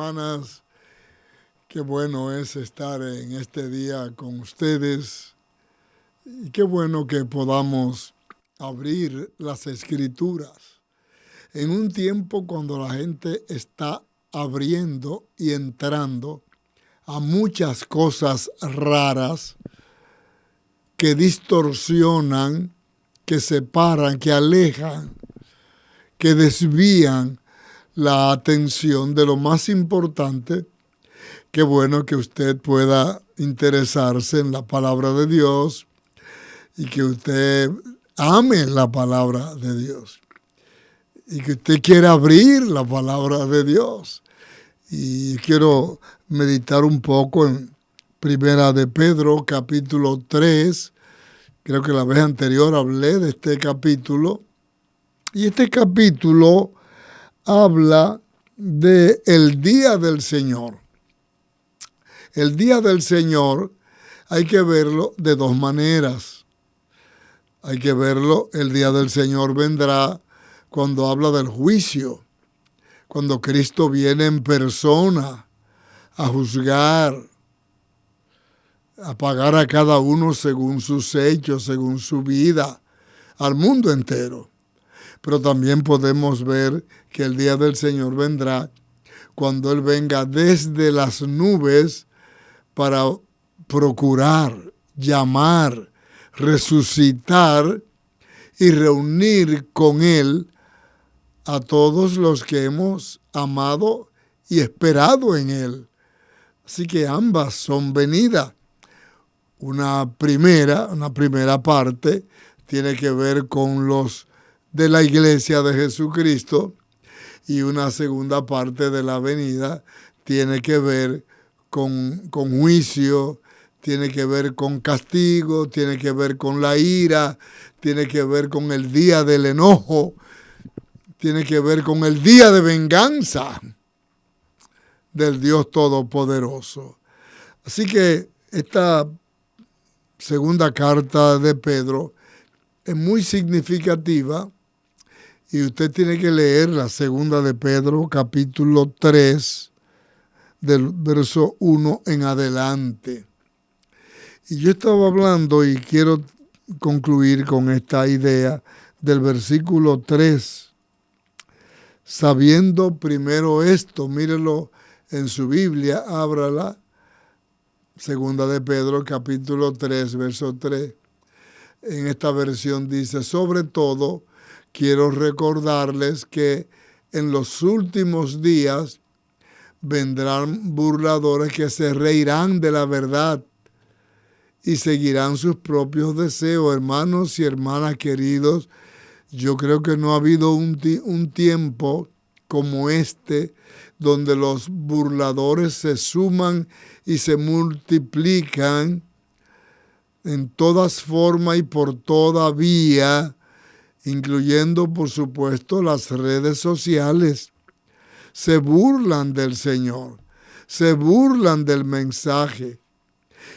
hermanas. Qué bueno es estar en este día con ustedes y qué bueno que podamos abrir las Escrituras en un tiempo cuando la gente está abriendo y entrando a muchas cosas raras que distorsionan, que separan, que alejan, que desvían la atención de lo más importante. Qué bueno que usted pueda interesarse en la palabra de Dios y que usted ame la palabra de Dios y que usted quiera abrir la palabra de Dios. Y quiero meditar un poco en Primera de Pedro, capítulo 3. Creo que la vez anterior hablé de este capítulo. Y este capítulo habla del día del Señor. El día del Señor hay que verlo de dos maneras. Hay que verlo, el día del Señor vendrá cuando habla del juicio, cuando Cristo viene en persona a juzgar, a pagar a cada uno según sus hechos, según su vida, al mundo entero. Pero también podemos ver que el día del Señor vendrá cuando Él venga desde las nubes para procurar, llamar, resucitar y reunir con Él a todos los que hemos amado y esperado en Él. Así que ambas son venidas. Una primera parte tiene que ver con los de la iglesia de Jesucristo y una segunda parte de la venida tiene que ver con juicio, tiene que ver con castigo, tiene que ver con la ira, tiene que ver con el día del enojo, tiene que ver con el día de venganza del Dios Todopoderoso. Así que esta segunda carta de Pedro es muy significativa y usted tiene que leer la segunda de Pedro, capítulo 3, del verso 1 en adelante. Y yo estaba hablando y quiero concluir con esta idea del versículo 3. Sabiendo primero esto, mírelo en su Biblia, ábrala, segunda de Pedro, capítulo 3, verso 3. En esta versión dice, sobre todo, quiero recordarles que en los últimos días vendrán burladores que se reirán de la verdad y seguirán sus propios deseos. Hermanos y hermanas queridos, yo creo que no ha habido un tiempo como este donde los burladores se suman y se multiplican en todas formas y por toda vía, incluyendo por supuesto las redes sociales. Se burlan del Señor, se burlan del mensaje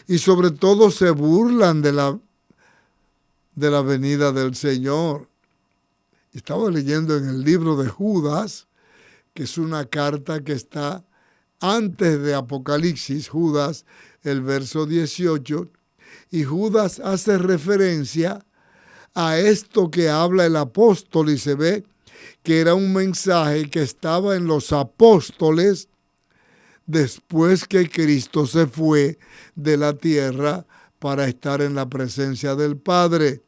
y sobre todo se burlan de la venida del Señor. Estaba leyendo en el libro de Judas, que es una carta que está antes de Apocalipsis, Judas, el verso 18, y Judas hace referencia a esto que habla el apóstol y se ve que era un mensaje que estaba en los apóstoles después que Cristo se fue de la tierra para estar en la presencia del Padre.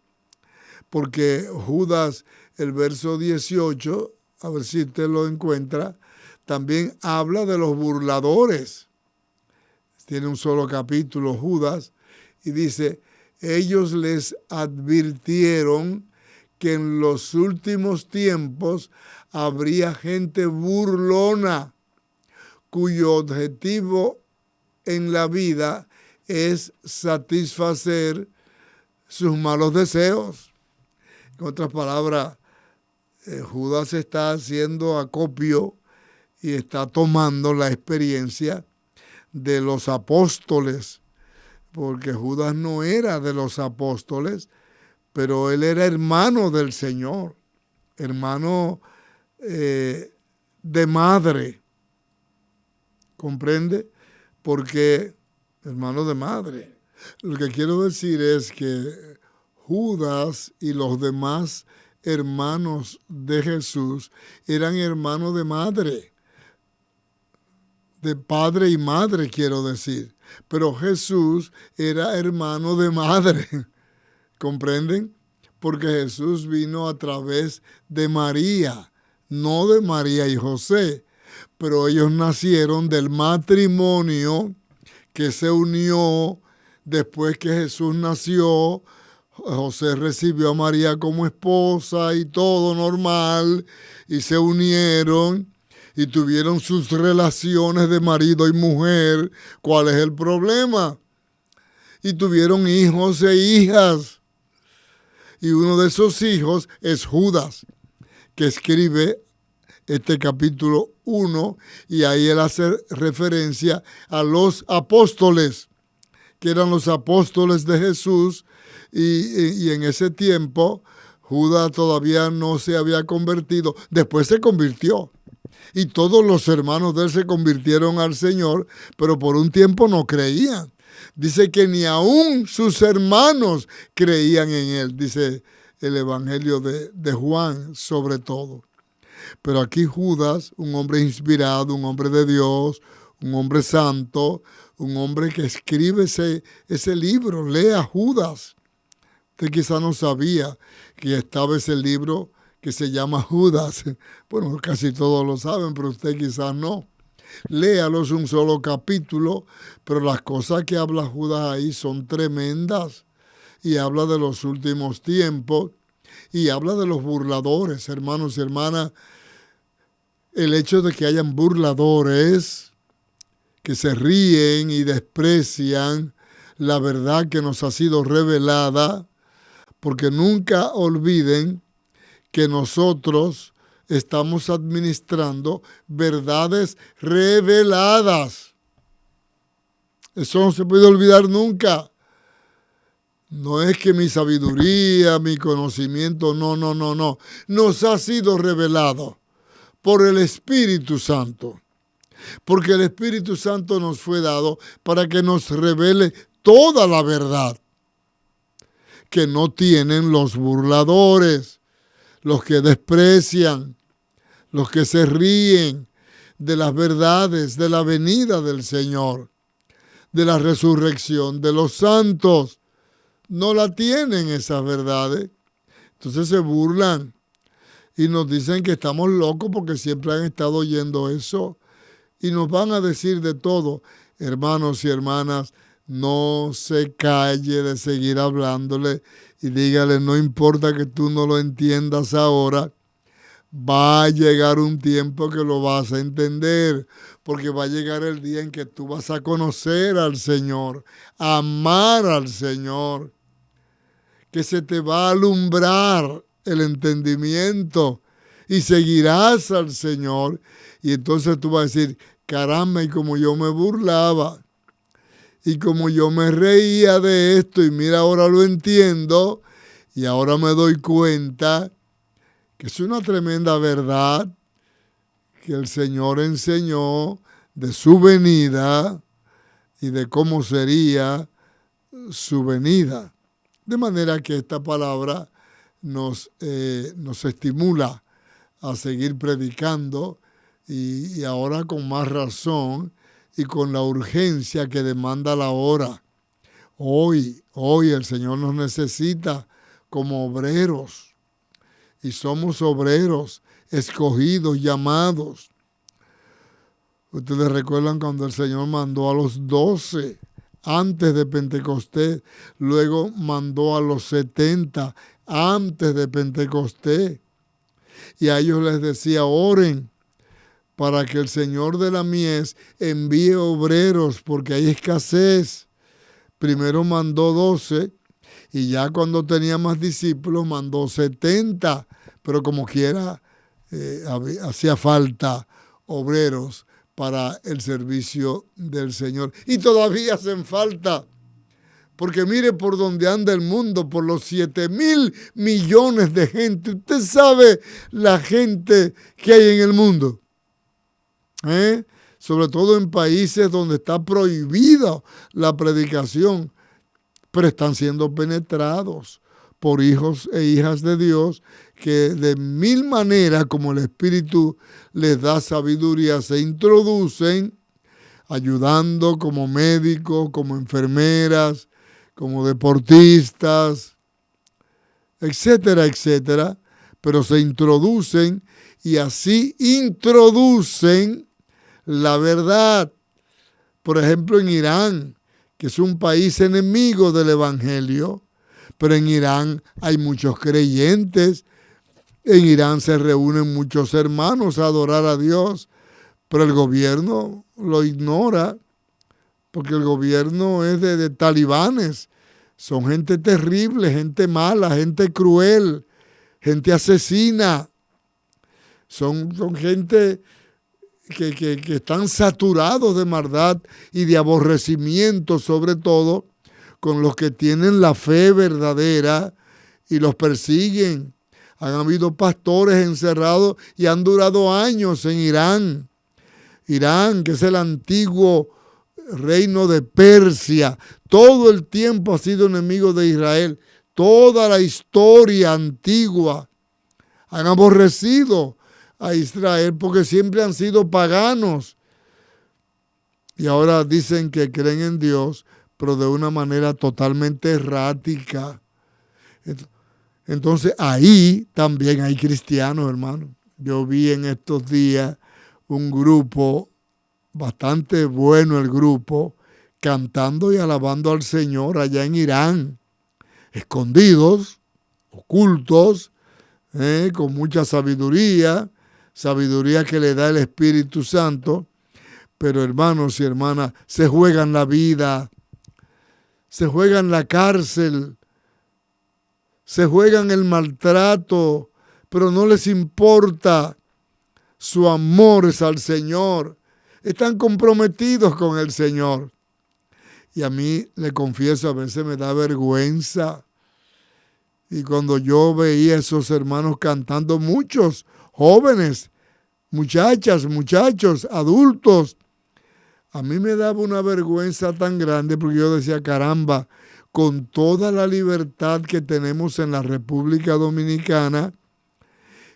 Porque Judas, el verso 18, a ver si usted lo encuentra, también habla de los burladores. Tiene un solo capítulo Judas y dice, ellos les advirtieron que en los últimos tiempos habría gente burlona cuyo objetivo en la vida es satisfacer sus malos deseos. En otras palabras, Judas está haciendo acopio y está tomando la experiencia de los apóstoles, porque Judas no era de los apóstoles, pero él era hermano del Señor, hermano de madre. ¿Comprende? Porque hermano de madre. Lo que quiero decir es que Judas y los demás hermanos de Jesús eran hermanos de madre, de padre y madre, quiero decir. Pero Jesús era hermano de madre. ¿Comprenden? Porque Jesús vino a través de María, no de María y José, pero ellos nacieron del matrimonio que se unió después que Jesús nació. José recibió a María como esposa y todo normal, y se unieron y tuvieron sus relaciones de marido y mujer. ¿Cuál es el problema? Y tuvieron hijos e hijas. Y uno de esos hijos es Judas, que escribe este capítulo 1, y ahí él hace referencia a los apóstoles, que eran los apóstoles de Jesús, y en ese tiempo Judas todavía no se había convertido. Después se convirtió, y todos los hermanos de él se convirtieron al Señor, pero por un tiempo no creían. Dice que ni aún sus hermanos creían en él, dice el Evangelio de Juan sobre todo. Pero aquí Judas, un hombre inspirado, un hombre de Dios, un hombre santo, un hombre que escribe ese libro, lea Judas. Usted quizá no sabía que estaba ese libro que se llama Judas. Bueno, casi todos lo saben, pero usted quizás no. Léalo, es un solo capítulo, pero las cosas que habla Judas ahí son tremendas. Y habla de los últimos tiempos, y habla de los burladores, hermanos y hermanas. El hecho de que hayan burladores que se ríen y desprecian la verdad que nos ha sido revelada, porque nunca olviden que nosotros estamos administrando verdades reveladas. Eso no se puede olvidar nunca. No es que mi sabiduría, mi conocimiento, no. Nos ha sido revelado por el Espíritu Santo. Porque el Espíritu Santo nos fue dado para que nos revele toda la verdad que no tienen los burladores, los que desprecian, los que se ríen de las verdades de la venida del Señor, de la resurrección de los santos. No la tienen esas verdades. Entonces se burlan y nos dicen que estamos locos porque siempre han estado oyendo eso. Y nos van a decir de todo. Hermanos y hermanas, no se calle de seguir hablándole y dígale, no importa que tú no lo entiendas ahora, va a llegar un tiempo que lo vas a entender, porque va a llegar el día en que tú vas a conocer al Señor, a amar al Señor, que se te va a alumbrar el entendimiento y seguirás al Señor. Y entonces tú vas a decir, caramba, y como yo me burlaba, y como yo me reía de esto, y mira, ahora lo entiendo, y ahora me doy cuenta que es una tremenda verdad que el Señor enseñó de su venida y de cómo sería su venida. De manera que esta palabra nos estimula a seguir predicando, y ahora con más razón y con la urgencia que demanda la hora. Hoy el Señor nos necesita como obreros, y somos obreros escogidos, llamados. Ustedes recuerdan cuando el Señor mandó a los 12 antes de Pentecostés, luego mandó a los 70 antes de Pentecostés, y a ellos les decía, oren para que el Señor de la mies envíe obreros, porque hay escasez. Primero mandó 12, y ya cuando tenía más discípulos mandó 70, pero como quiera hacía falta obreros para el servicio del Señor. Y todavía hacen falta, porque mire por donde anda el mundo, por los 7,000 millones de gente. Usted sabe la gente que hay en el mundo. sobre todo en países donde está prohibida la predicación, pero están siendo penetrados por hijos e hijas de Dios que de mil maneras, como el Espíritu les da sabiduría, se introducen ayudando como médicos, como enfermeras, como deportistas, etcétera, etcétera, pero se introducen y así introducen la verdad. Por ejemplo, en Irán, que es un país enemigo del Evangelio, pero en Irán hay muchos creyentes. En Irán se reúnen muchos hermanos a adorar a Dios, pero el gobierno lo ignora, porque el gobierno es de talibanes. Son gente terrible, gente mala, gente cruel, gente asesina. Son gente que están saturados de maldad y de aborrecimiento, sobre todo con los que tienen la fe verdadera y los persiguen. Han habido pastores encerrados y han durado años en Irán. Irán, que es el antiguo reino de Persia, todo el tiempo ha sido enemigo de Israel. Toda la historia antigua han aborrecido a Israel porque siempre han sido paganos. Y ahora dicen que creen en Dios, pero de una manera totalmente errática. Entonces ahí también hay cristianos, hermano. Yo vi en estos días un grupo, bastante bueno el grupo, cantando y alabando al Señor allá en Irán, escondidos, ocultos, con mucha sabiduría que le da el Espíritu Santo. Pero hermanos y hermanas, se juegan la vida, se juegan la cárcel, se juegan el maltrato, pero no les importa. Su amor es al Señor. Están comprometidos con el Señor. Y a mí, le confieso, a veces me da vergüenza. Y cuando yo veía a esos hermanos cantando, muchos jóvenes, muchachas, muchachos, adultos, a mí me daba una vergüenza tan grande porque yo decía, caramba, con toda la libertad que tenemos en la República Dominicana,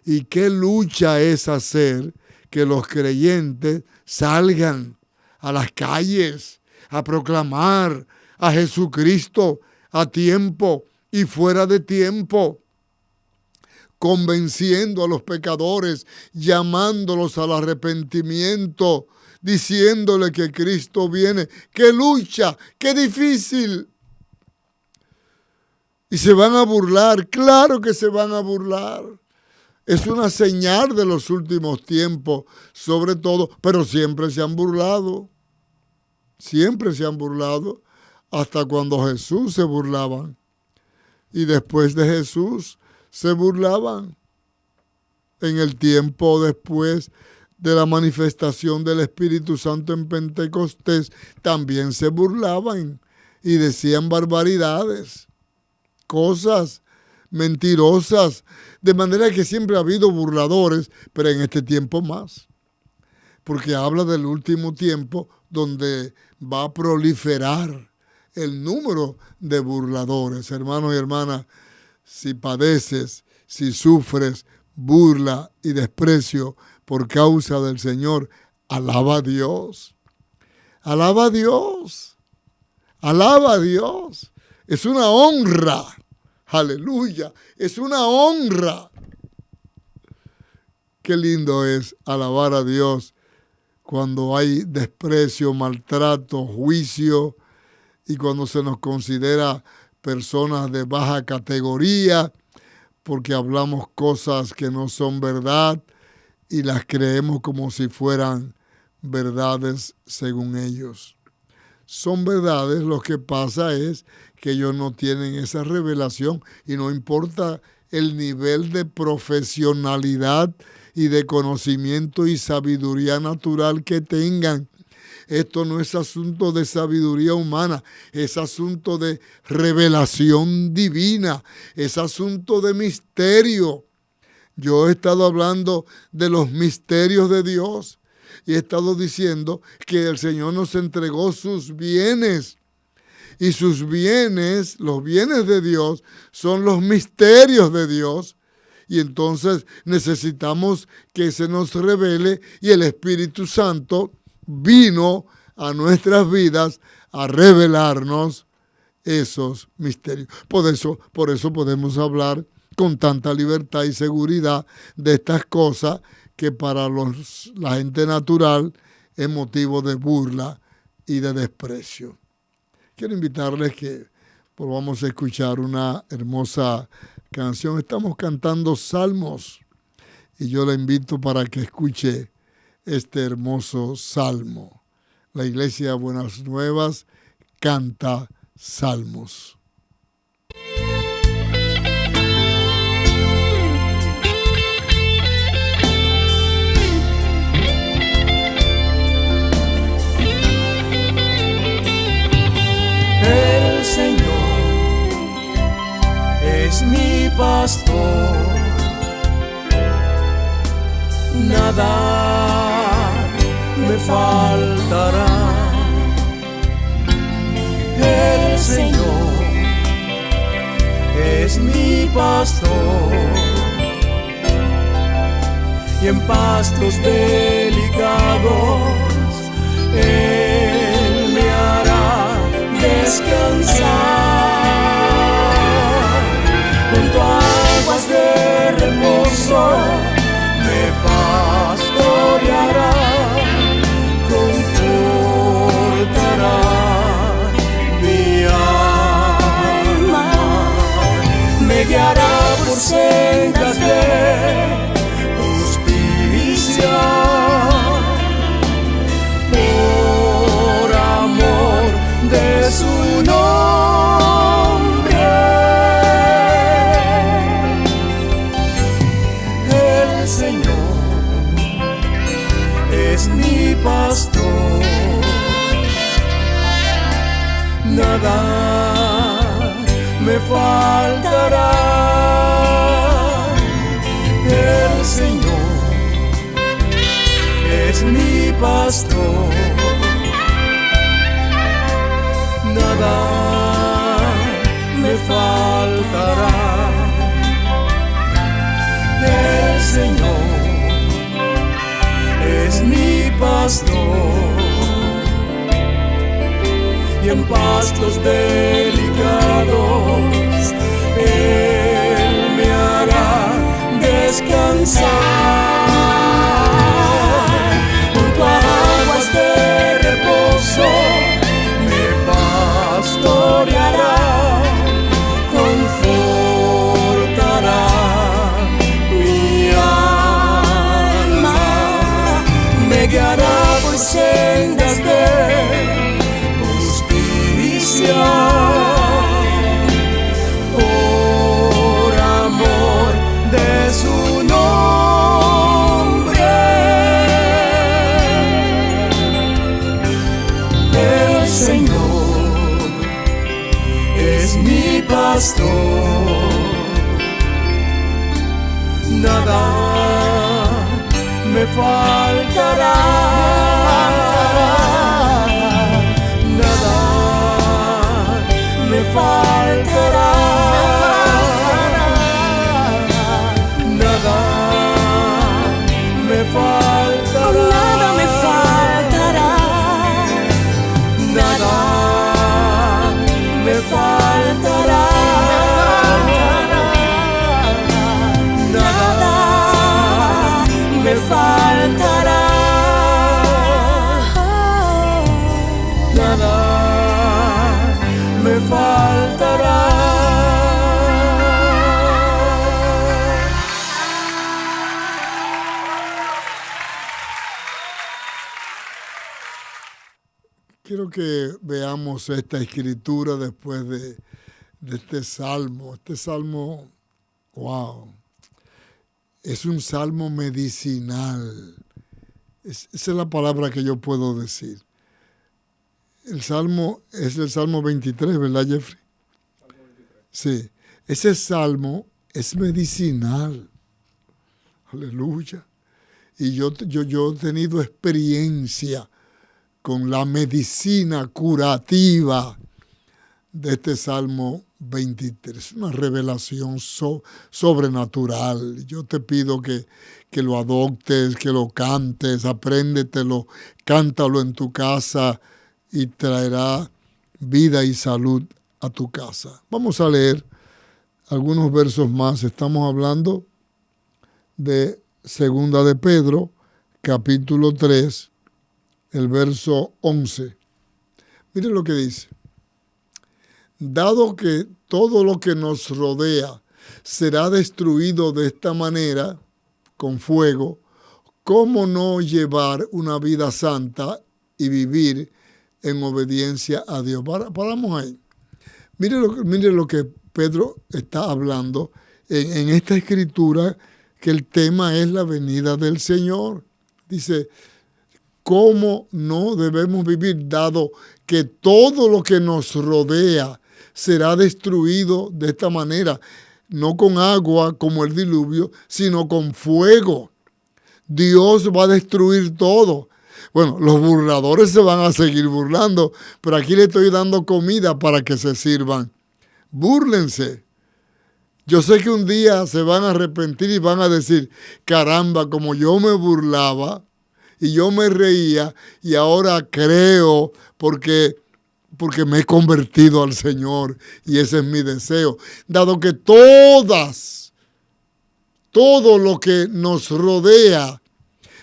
y qué lucha es hacer que los creyentes salgan a las calles a proclamar a Jesucristo a tiempo y fuera de tiempo, convenciendo a los pecadores, llamándolos al arrepentimiento, diciéndole que Cristo viene. ¡Qué lucha! ¡Qué difícil! Y se van a burlar, claro que se van a burlar. Es una señal de los últimos tiempos, sobre todo, pero siempre se han burlado. Siempre se han burlado, hasta cuando Jesús se burlaban. Y después de Jesús se burlaban. En el tiempo después de la manifestación del Espíritu Santo en Pentecostés, también se burlaban y decían barbaridades, cosas mentirosas, de manera que siempre ha habido burladores, pero en este tiempo más, porque habla del último tiempo donde va a proliferar el número de burladores. Hermanos y hermanas, si padeces, si sufres burla y desprecio por causa del Señor, alaba a Dios, alaba a Dios, alaba a Dios. Es una honra. Aleluya, es una honra. Qué lindo es alabar a Dios cuando hay desprecio, maltrato, juicio y cuando se nos considera personas de baja categoría porque hablamos cosas que no son verdad y las creemos como si fueran verdades según ellos. Son verdades, lo que pasa es que ellos no tienen esa revelación y no importa el nivel de profesionalidad y de conocimiento y sabiduría natural que tengan. Esto no es asunto de sabiduría humana, es asunto de revelación divina, es asunto de misterio. Yo he estado hablando de los misterios de Dios Y he estado diciendo que el Señor nos entregó sus bienes. Y sus bienes, los bienes de Dios, son los misterios de Dios. Y entonces necesitamos que se nos revele, y el Espíritu Santo vino a nuestras vidas a revelarnos esos misterios. Por eso podemos hablar con tanta libertad y seguridad de estas cosas que para la gente natural es motivo de burla y de desprecio. Quiero invitarles que volvamos a escuchar una hermosa canción. Estamos cantando salmos y yo la invito para que escuche este hermoso salmo. La Iglesia Buenas Nuevas canta salmos. El Señor es mi pastor, nada me faltará. El Señor es mi pastor, y en pastos delicados Él me hará descansar. Junto a aguas de reposo me pastoreará, confortará mi alma, me guiará por sendas de justicia, por amor de su nombre. El Señor es mi pastor, nada me faltará. El Señor es mi pastor, nada me faltará. El Señor es mi pastor, y en pastos delicados Él me hará descansar. Junto a aguas de reposo me pastoreará, confortará mi alma, me guiará por sendas de justicia, por amor de su nombre. El Señor es mi pastor, nada me faltará, nada me faltará, nada me faltará, nada me faltará, nada me faltará, nada me faltará, nada me faltará. Quiero que veamos esta escritura después de este salmo. Este salmo, wow, es un salmo medicinal. Esa es la palabra que yo puedo decir. El salmo es el Salmo 23, ¿verdad, Jeffrey? Salmo 23. Sí, ese salmo es medicinal. Aleluya. Y yo he tenido experiencia con la medicina curativa de este Salmo 23, una revelación sobrenatural. Yo te pido que lo adoptes, que lo cantes, apréndetelo, cántalo en tu casa y traerá vida y salud a tu casa. Vamos a leer algunos versos más. Estamos hablando de Segunda de Pedro, capítulo 3, el verso 11. Miren lo que dice. Dado que todo lo que nos rodea será destruido de esta manera, con fuego, ¿cómo no llevar una vida santa y vivir en obediencia a Dios? Paramos ahí. Mire lo que Pedro está hablando en esta escritura, que el tema es la venida del Señor. Dice, ¿cómo no debemos vivir dado que todo lo que nos rodea será destruido de esta manera? No con agua como el diluvio, sino con fuego. Dios va a destruir todo. Bueno, los burladores se van a seguir burlando, pero aquí le estoy dando comida para que se sirvan. Búrlense. Yo sé que un día se van a arrepentir y van a decir, caramba, como yo me burlaba y yo me reía y ahora creo porque me he convertido al Señor y ese es mi deseo. Dado que todo lo que nos rodea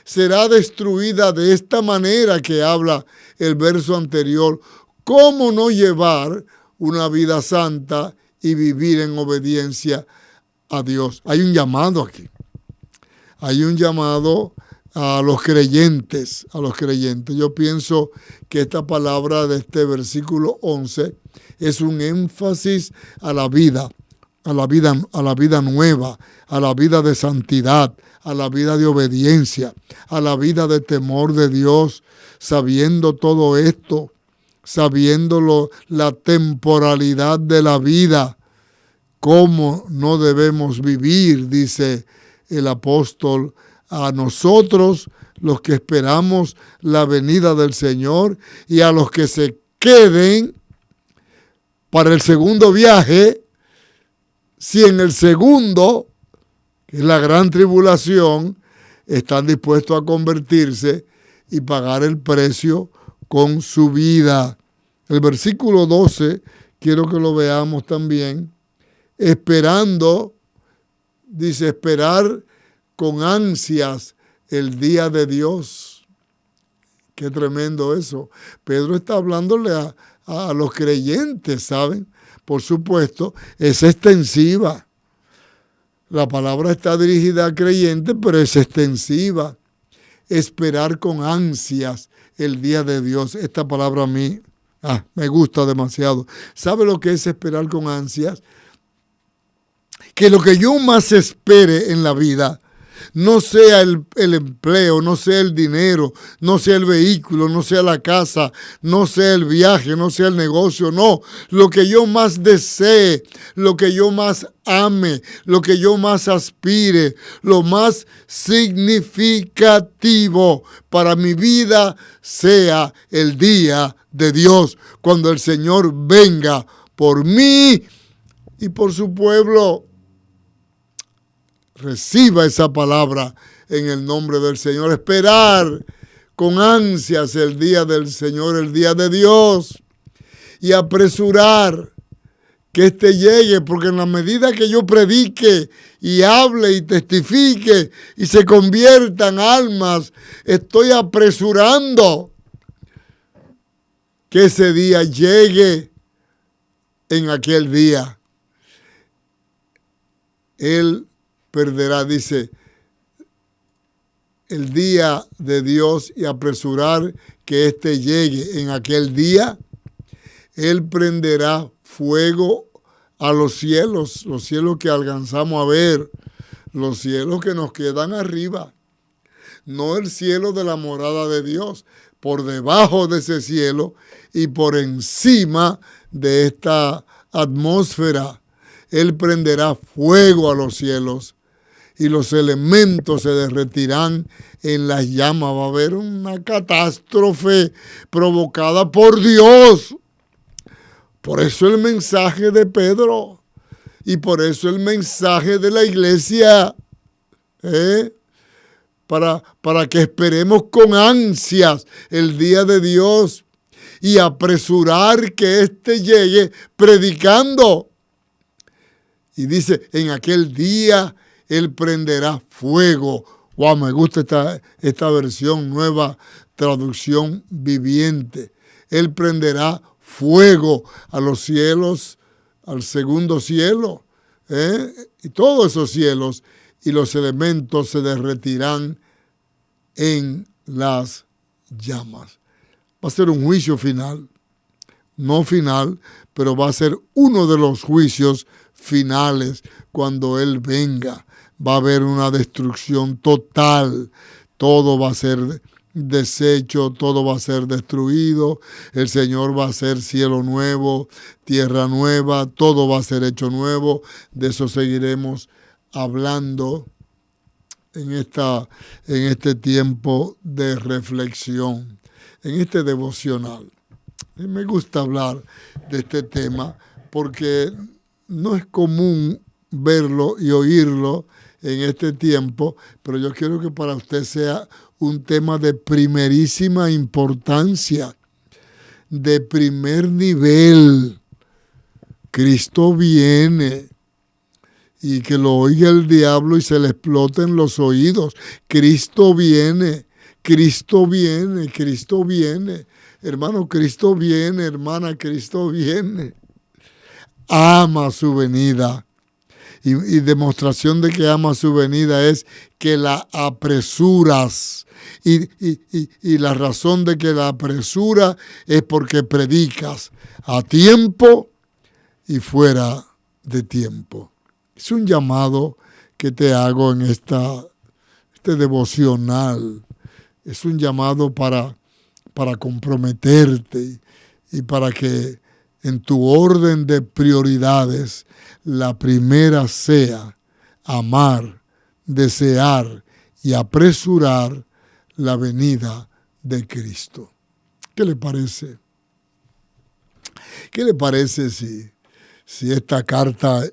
será destruida de esta manera que habla el verso anterior, ¿cómo no llevar una vida santa y vivir en obediencia a Dios? Hay un llamado aquí. Hay un llamado a los creyentes, Yo pienso que esta palabra de este versículo 11 es un énfasis a la vida nueva, a la vida de santidad, a la vida de obediencia, a la vida de temor de Dios, sabiendo todo esto, sabiendo la temporalidad de la vida, cómo no debemos vivir, dice el apóstol, a nosotros, los que esperamos la venida del Señor, y a los que se queden para el segundo viaje, si en el segundo, que es la gran tribulación, están dispuestos a convertirse y pagar el precio con su vida. El versículo 12, quiero que lo veamos también, esperando, dice, esperar con ansias el día de Dios. Qué tremendo eso. Pedro está hablándole a los creyentes, ¿saben? Por supuesto, es extensiva. La palabra está dirigida a creyentes, pero es extensiva. Esperar con ansias el día de Dios. Esta palabra a mí me gusta demasiado. ¿Sabe lo que es esperar con ansias? Que lo que yo más espere en la vida no sea el empleo, no sea el dinero, no sea el vehículo, no sea la casa, no sea el viaje, no sea el negocio, no. Lo que yo más desee, lo que yo más ame, lo que yo más aspire, lo más significativo para mi vida sea el día de Dios, cuando el Señor venga por mí y por su pueblo. Reciba esa palabra en el nombre del Señor. Esperar con ansias el día del Señor, el día de Dios. Y apresurar que éste llegue, porque en la medida que yo predique y hable y testifique y se conviertan almas, estoy apresurando que ese día llegue en aquel día. Él perderá, dice, el día de Dios y apresurar que éste llegue en aquel día. Él prenderá fuego a los cielos que alcanzamos a ver, los cielos que nos quedan arriba, no el cielo de la morada de Dios, por debajo de ese cielo y por encima de esta atmósfera. Él prenderá fuego a los cielos y los elementos se derretirán en las llamas. Va a haber una catástrofe provocada por Dios. Por eso el mensaje de Pedro y por eso el mensaje de la iglesia, para que esperemos con ansias el día de Dios y apresurar que éste llegue predicando. Y dice, en aquel día Él prenderá fuego. Wow, me gusta esta versión, nueva traducción viviente. Él prenderá fuego a los cielos, al segundo cielo, y todos esos cielos, y los elementos se derretirán en las llamas. Va a ser un juicio final, no final, pero va a ser uno de los juicios finales cuando Él venga. Va a haber una destrucción total, todo va a ser deshecho, todo va a ser destruido, el Señor va a hacer cielo nuevo, tierra nueva, todo va a ser hecho nuevo. De eso seguiremos hablando en este tiempo de reflexión, en este devocional. Y me gusta hablar de este tema porque no es común verlo y oírlo en este tiempo, pero yo quiero que para usted sea un tema de primerísima importancia, de primer nivel. Cristo viene. Y que lo oiga el diablo y se le exploten los oídos. Cristo viene, Cristo viene, Cristo viene. Hermano, Cristo viene, hermana, Cristo viene. Ama su venida. Y demostración de que ama su venida es que la apresuras. Y la razón de que la apresura es porque predicas a tiempo y fuera de tiempo. Es un llamado que te hago en este devocional. Es un llamado para comprometerte y para que en tu orden de prioridades la primera sea amar, desear y apresurar la venida de Cristo. ¿Qué le parece? ¿Qué le parece si esta carta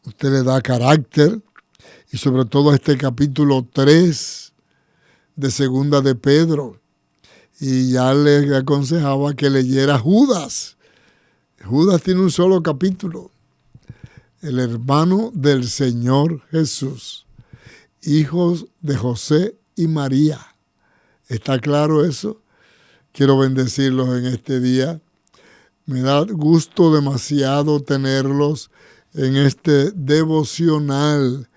usted le da carácter y sobre todo este capítulo 3 de Segunda de Pedro? Y ya le aconsejaba que leyera Judas. Judas tiene un solo capítulo. El hermano del Señor Jesús, hijos de José y María. ¿Está claro eso? Quiero bendecirlos en este día. Me da gusto demasiado tenerlos en este devocional.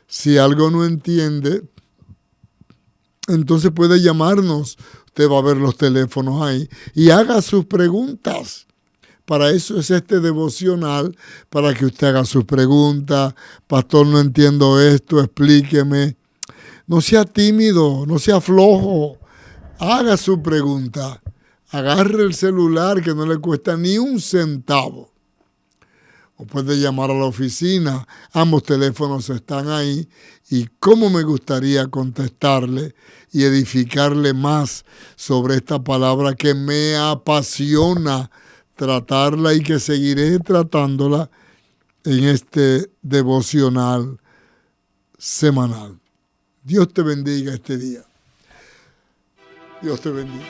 Si algo no entiende, entonces puede llamarnos. Usted va a ver los teléfonos ahí y haga sus preguntas. Para eso es este devocional, para que usted haga sus preguntas. Pastor, no entiendo esto, explíqueme. No sea tímido, no sea flojo. Haga su pregunta. Agarre el celular que no le cuesta ni un centavo. O puede llamar a la oficina. Ambos teléfonos están ahí. Y cómo me gustaría contestarle y edificarle más sobre esta palabra que me apasiona tratarla y que seguiré tratándola en este devocional semanal. Dios te bendiga este día. Dios te bendiga.